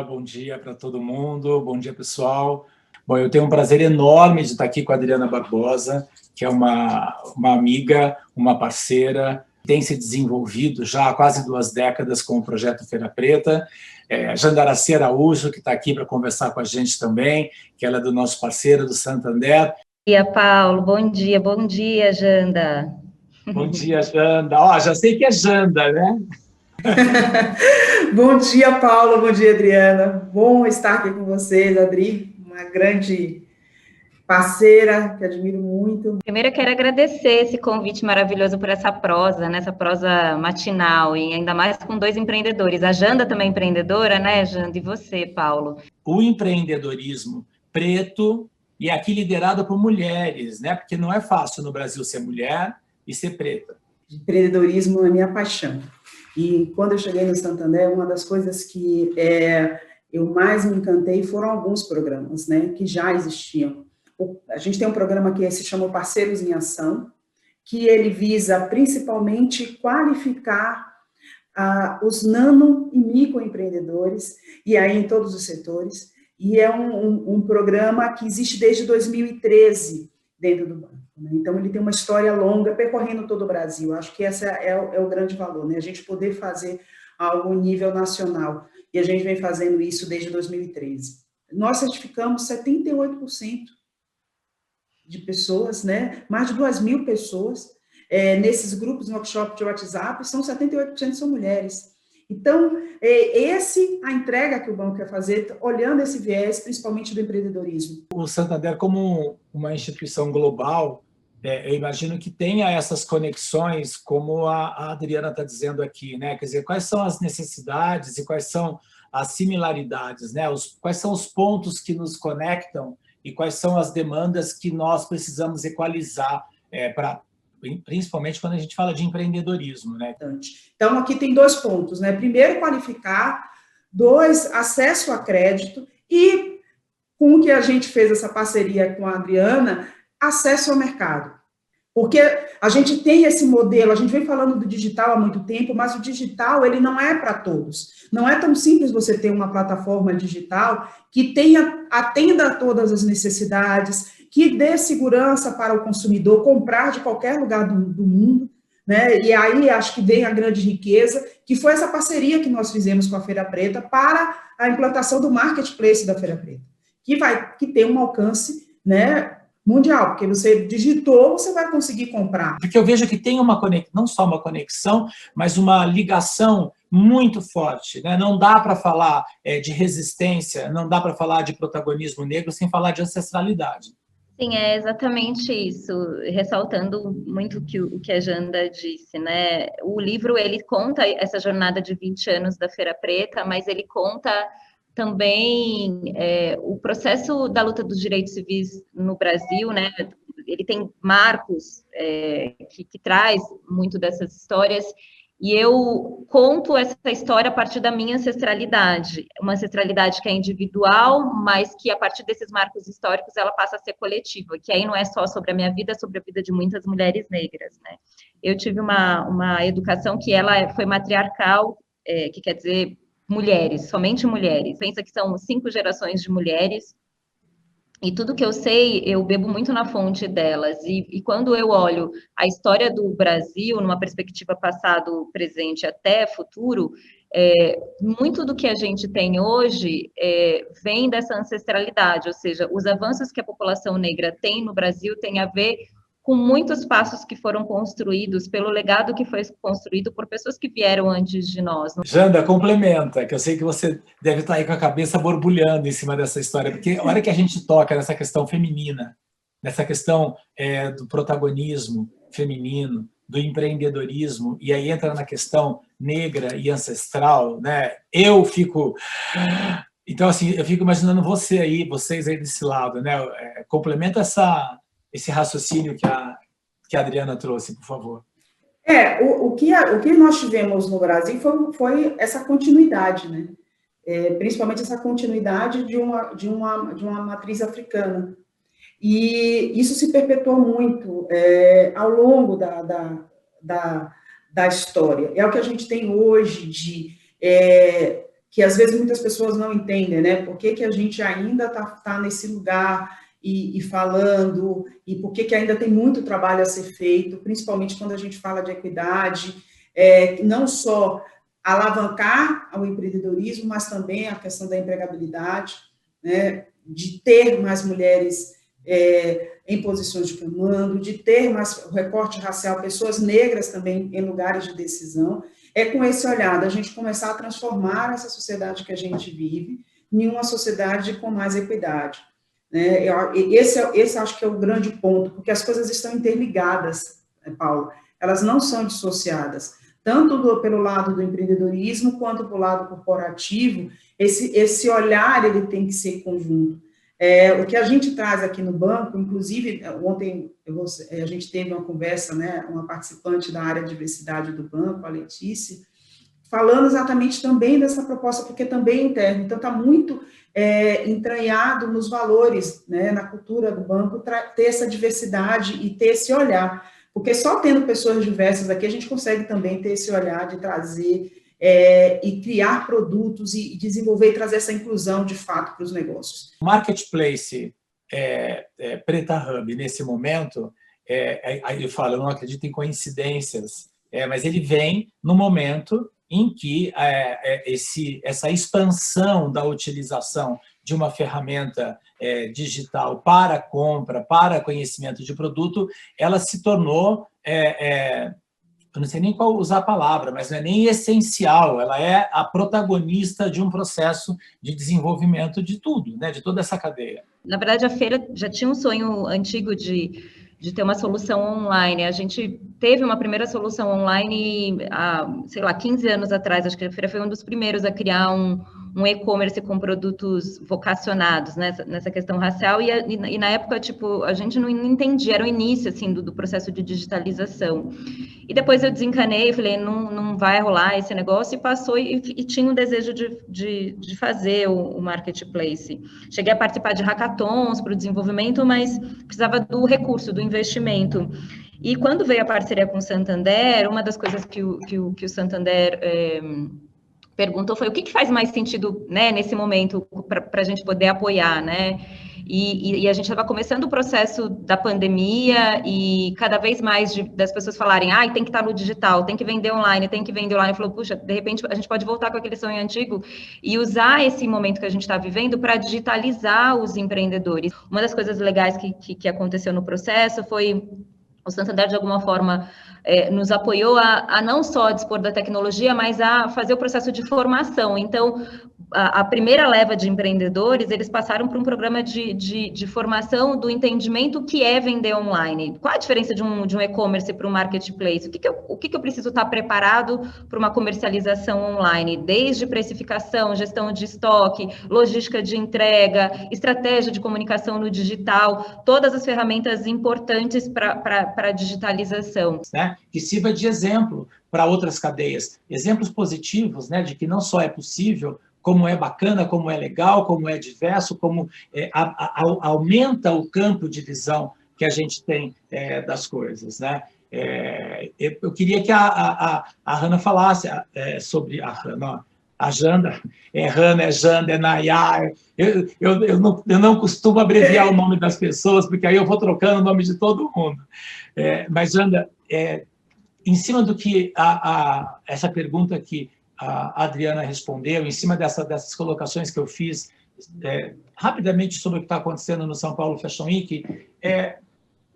bom dia para todo mundo, bom dia, pessoal. Bom, eu tenho um prazer enorme de estar aqui com a Adriana Barbosa, que é uma amiga, uma parceira, tem se desenvolvido já há quase 2 décadas com o projeto Feira Preta. Jandaracy Araújo, que está aqui para conversar com a gente também, que ela é do nosso parceiro do Santander. Bom dia, Paulo, bom dia, Janda. Bom dia, Janda. Ó, já sei que é Janda, né? Bom dia, Paulo, bom dia, Adriana. Bom estar aqui com vocês, Adri, uma grande parceira que admiro muito. Primeiro eu quero agradecer esse convite maravilhoso por essa prosa, né? Essa prosa matinal, e ainda mais com 2 empreendedores. A Janda também é empreendedora, né, Janda? E você, Paulo? O empreendedorismo preto, e aqui liderado por mulheres, né? Porque não é fácil no Brasil ser mulher e ser preta. Empreendedorismo é minha paixão. E quando eu cheguei no Santander, uma das coisas que eu mais me encantei foram alguns programas, né, que já existiam. A gente tem um programa que se chama Parceiros em Ação, que ele visa principalmente qualificar os nano e microempreendedores, e aí em todos os setores, e é um programa que existe desde 2013 dentro do banco. Então, ele tem uma história longa, percorrendo todo o Brasil. Acho que esse é o grande valor, né? A gente poder fazer algo em nível nacional. E a gente vem fazendo isso desde 2013. Nós certificamos 78% de pessoas, né? Mais de 2.000 pessoas. Nesses grupos, no workshop de WhatsApp, 78% são mulheres. Então, a entrega que o banco quer fazer, olhando esse viés, principalmente do empreendedorismo. O Santander, como uma instituição global, eu imagino que tenha essas conexões, como a Adriana está dizendo aqui, né? Quer dizer, quais são as necessidades e quais são as similaridades, né? Quais são os pontos que nos conectam e quais são as demandas que nós precisamos equalizar, principalmente quando a gente fala de empreendedorismo, né? Então, aqui tem 2 pontos, né? Primeiro, qualificar. 2, acesso a crédito. E, com o que a gente fez essa parceria com a Adriana, acesso ao mercado. Porque a gente tem esse modelo, a gente vem falando do digital há muito tempo, mas o digital, ele não é para todos. Não é tão simples você ter uma plataforma digital que atenda a todas as necessidades, que dê segurança para o consumidor comprar de qualquer lugar do mundo, né? E aí acho que vem a grande riqueza, que foi essa parceria que nós fizemos com a Feira Preta para a implantação do marketplace da Feira Preta, que tem um alcance, né, mundial, porque você digitou, você vai conseguir comprar. Porque eu vejo que tem não só uma conexão, mas uma ligação muito forte, né? Não dá para falar de resistência, não dá para falar de protagonismo negro sem falar de ancestralidade. Sim, é exatamente isso, ressaltando muito o que a Janda disse, né? O livro, ele conta essa jornada de 20 anos da Feira Preta, mas ele conta também o processo da luta dos direitos civis no Brasil, né? Ele tem marcos que traz muito dessas histórias, e eu conto essa história a partir da minha ancestralidade, uma ancestralidade que é individual, mas que a partir desses marcos históricos ela passa a ser coletiva, que aí não é só sobre a minha vida, é sobre a vida de muitas mulheres negras, né? Eu tive uma educação que ela foi matriarcal, que quer dizer mulheres, somente mulheres. Pensa que são 5 gerações de mulheres, e tudo que eu sei, eu bebo muito na fonte delas. E quando eu olho a história do Brasil, numa perspectiva passado, presente até futuro, muito do que a gente tem hoje vem dessa ancestralidade, ou seja, os avanços que a população negra tem no Brasil tem a ver com muitos passos que foram construídos, pelo legado que foi construído por pessoas que vieram antes de nós. Janda, complementa, que eu sei que você deve estar aí com a cabeça borbulhando em cima dessa história, porque a hora que a gente toca nessa questão feminina, nessa questão do protagonismo feminino, do empreendedorismo, e aí entra na questão negra e ancestral, né? Então, assim, eu fico imaginando vocês aí desse lado, né? Complementa esse raciocínio que a Adriana trouxe, por favor. O que nós tivemos no Brasil foi essa continuidade, né? Principalmente essa continuidade de uma matriz africana. E isso se perpetuou muito ao longo da história. É o que a gente tem hoje de que às vezes muitas pessoas não entendem, né? Por que a gente ainda tá nesse lugar e falando, e por que ainda tem muito trabalho a ser feito, principalmente quando a gente fala de equidade, não só alavancar o empreendedorismo, mas também a questão da empregabilidade, né? De ter mais mulheres em posições de comando, de ter mais recorte racial, pessoas negras também em lugares de decisão. É com esse olhar da gente começar a transformar essa sociedade que a gente vive em uma sociedade com mais equidade. Né? Esse acho que é o grande ponto, porque as coisas estão interligadas, Paulo, elas não são dissociadas, tanto pelo lado do empreendedorismo, quanto pelo lado corporativo, esse olhar ele tem que ser conjunto. O que a gente traz aqui no banco, inclusive, ontem a gente teve uma conversa, né, uma participante da área de diversidade do banco, a Letícia, falando exatamente também dessa proposta, porque também é interna, então está muito entranhado nos valores, né, na cultura do banco, ter essa diversidade e ter esse olhar, porque só tendo pessoas diversas aqui, a gente consegue também ter esse olhar de trazer e criar produtos e desenvolver e trazer essa inclusão de fato para os negócios. O Marketplace Preta Hub, nesse momento, aí eu falo, eu não acredito em coincidências, mas ele vem no momento em que essa expansão da utilização de uma ferramenta digital para compra, para conhecimento de produto, ela se tornou... eu não sei nem qual usar a palavra, mas não é nem essencial, ela é a protagonista de um processo de desenvolvimento de tudo, né, de toda essa cadeia. Na verdade, a feira já tinha um sonho antigo de ter uma solução online. A gente teve uma primeira solução online há, sei lá, 15 anos atrás, acho que a feira foi um dos primeiros a criar um e-commerce com produtos vocacionados, né, nessa questão racial, e na época, tipo, a gente não entendia, era o início, assim, do processo de digitalização. E depois eu desencanei, falei, não vai rolar esse negócio, e passou, e tinha um desejo de fazer o marketplace. Cheguei a participar de hackathons para o desenvolvimento, mas precisava do recurso, do investimento. E quando veio a parceria com o Santander, uma das coisas que o Santander perguntou foi o que faz mais sentido, né, nesse momento para a gente poder apoiar, né? E a gente estava começando o processo da pandemia e cada vez mais das pessoas falarem, tem que estar no digital, tem que vender online, tem que vender online. Falou, puxa, de repente a gente pode voltar com aquele sonho antigo e usar esse momento que a gente está vivendo para digitalizar os empreendedores. Uma das coisas legais que aconteceu no processo foi o Santander, de alguma forma, nos apoiou a não só dispor da tecnologia, mas a fazer o processo de formação. Então, a primeira leva de empreendedores, eles passaram por um programa de formação do entendimento que é vender online. Qual a diferença de um e-commerce para um marketplace? O que eu preciso estar preparado para uma comercialização online? Desde precificação, gestão de estoque, logística de entrega, estratégia de comunicação no digital, todas as ferramentas importantes para a digitalização. Né? Que sirva de exemplo para outras cadeias. Exemplos positivos, né, de que não só é possível, como é bacana, como é legal, como é diverso, como aumenta o campo de visão que a gente tem das coisas. Né? Eu queria que a Hanna falasse sobre a Janda, Hanna, Janda, Nayar. Eu não costumo abreviar o nome das pessoas, porque aí eu vou trocando o nome de todo mundo. Mas, Janda, em cima do que essa pergunta que a Adriana respondeu, em cima dessas colocações que eu fiz rapidamente sobre o que está acontecendo no São Paulo Fashion Week,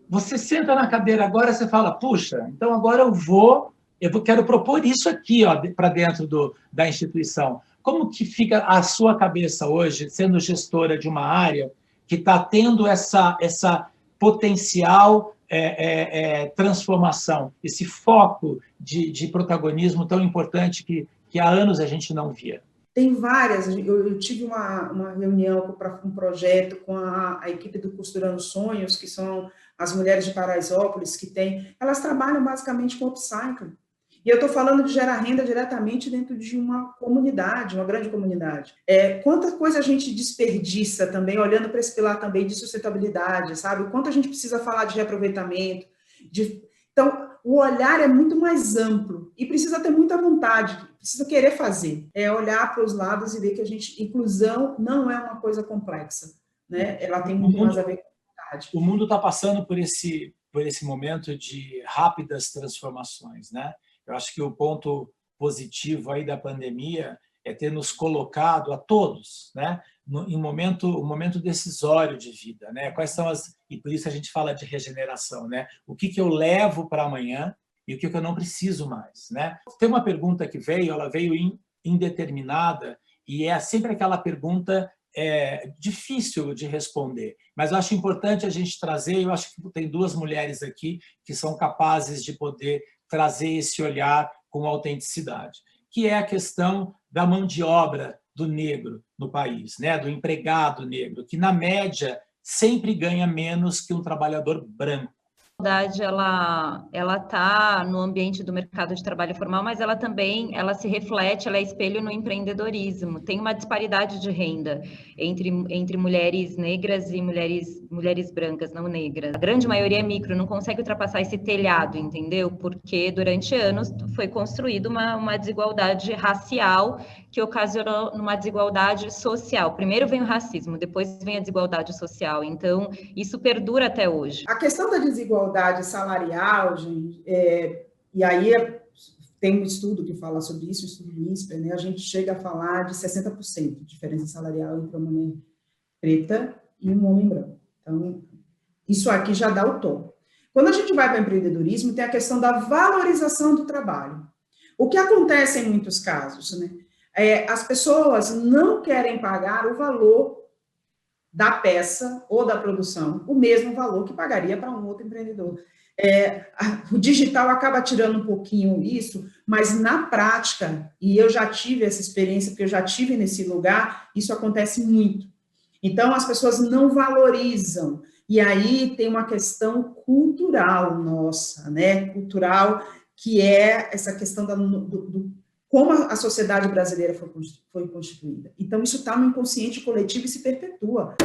você senta na cadeira agora, você fala, puxa, então agora eu quero propor isso aqui para dentro da instituição. Como que fica a sua cabeça hoje, sendo gestora de uma área que está tendo essa potencial transformação, esse foco de protagonismo tão importante que há anos a gente não via? Tem várias. Eu tive uma reunião para um projeto com a equipe do Costurando Sonhos, que são as mulheres de Paraisópolis, elas trabalham basicamente com upcycling. E eu estou falando de gerar renda diretamente dentro de uma comunidade, uma grande comunidade. Quanta coisa a gente desperdiça também, olhando para esse pilar também de sustentabilidade, sabe? O quanto a gente precisa falar de reaproveitamento, Então, o olhar é muito mais amplo e precisa ter muita vontade, precisa querer fazer. É olhar para os lados e ver que inclusão não é uma coisa complexa, né? Ela tem muito mais a ver com vontade. O mundo está passando por esse momento de rápidas transformações, né? Eu acho que o ponto positivo aí da pandemia é ter nos colocado a todos, né, em um momento decisório de vida, né? Quais são e por isso a gente fala de regeneração, né? O que eu levo para amanhã e o que eu não preciso mais, né? Tem uma pergunta que ela veio indeterminada e é sempre aquela pergunta difícil de responder, mas eu acho importante a gente trazer, eu acho que tem duas mulheres aqui que são capazes de poder trazer esse olhar com autenticidade, que é a questão da mão de obra do negro no país, né? Do empregado negro, que, na média, sempre ganha menos que um trabalhador branco. A desigualdade, ela está no ambiente do mercado de trabalho formal, mas ela também se reflete, ela é espelho no empreendedorismo. Tem uma disparidade de renda entre mulheres negras e mulheres brancas, não negras. A grande maioria é micro, não consegue ultrapassar esse telhado, entendeu? Porque durante anos foi construída uma desigualdade racial que ocasionou uma desigualdade social. Primeiro vem o racismo, depois vem a desigualdade social. Então, isso perdura até hoje. A questão da desigualdade salarial, gente, e aí tem um estudo que fala sobre isso, o estudo do INSPER, né? A gente chega a falar de 60% de diferença salarial entre uma mulher preta e um homem branco. Então, isso aqui já dá o tom. Quando a gente vai para o empreendedorismo, tem a questão da valorização do trabalho. O que acontece em muitos casos, né? As pessoas não querem pagar o valor da peça ou da produção, o mesmo valor que pagaria para um outro empreendedor. O digital acaba tirando um pouquinho isso, mas na prática, e eu já tive essa experiência, porque eu já tive nesse lugar, isso acontece muito. Então, as pessoas não valorizam, e aí tem uma questão cultural nossa, né? Cultural, que é essa questão como a sociedade brasileira foi constituída. Então, isso está no inconsciente coletivo e se perpetua.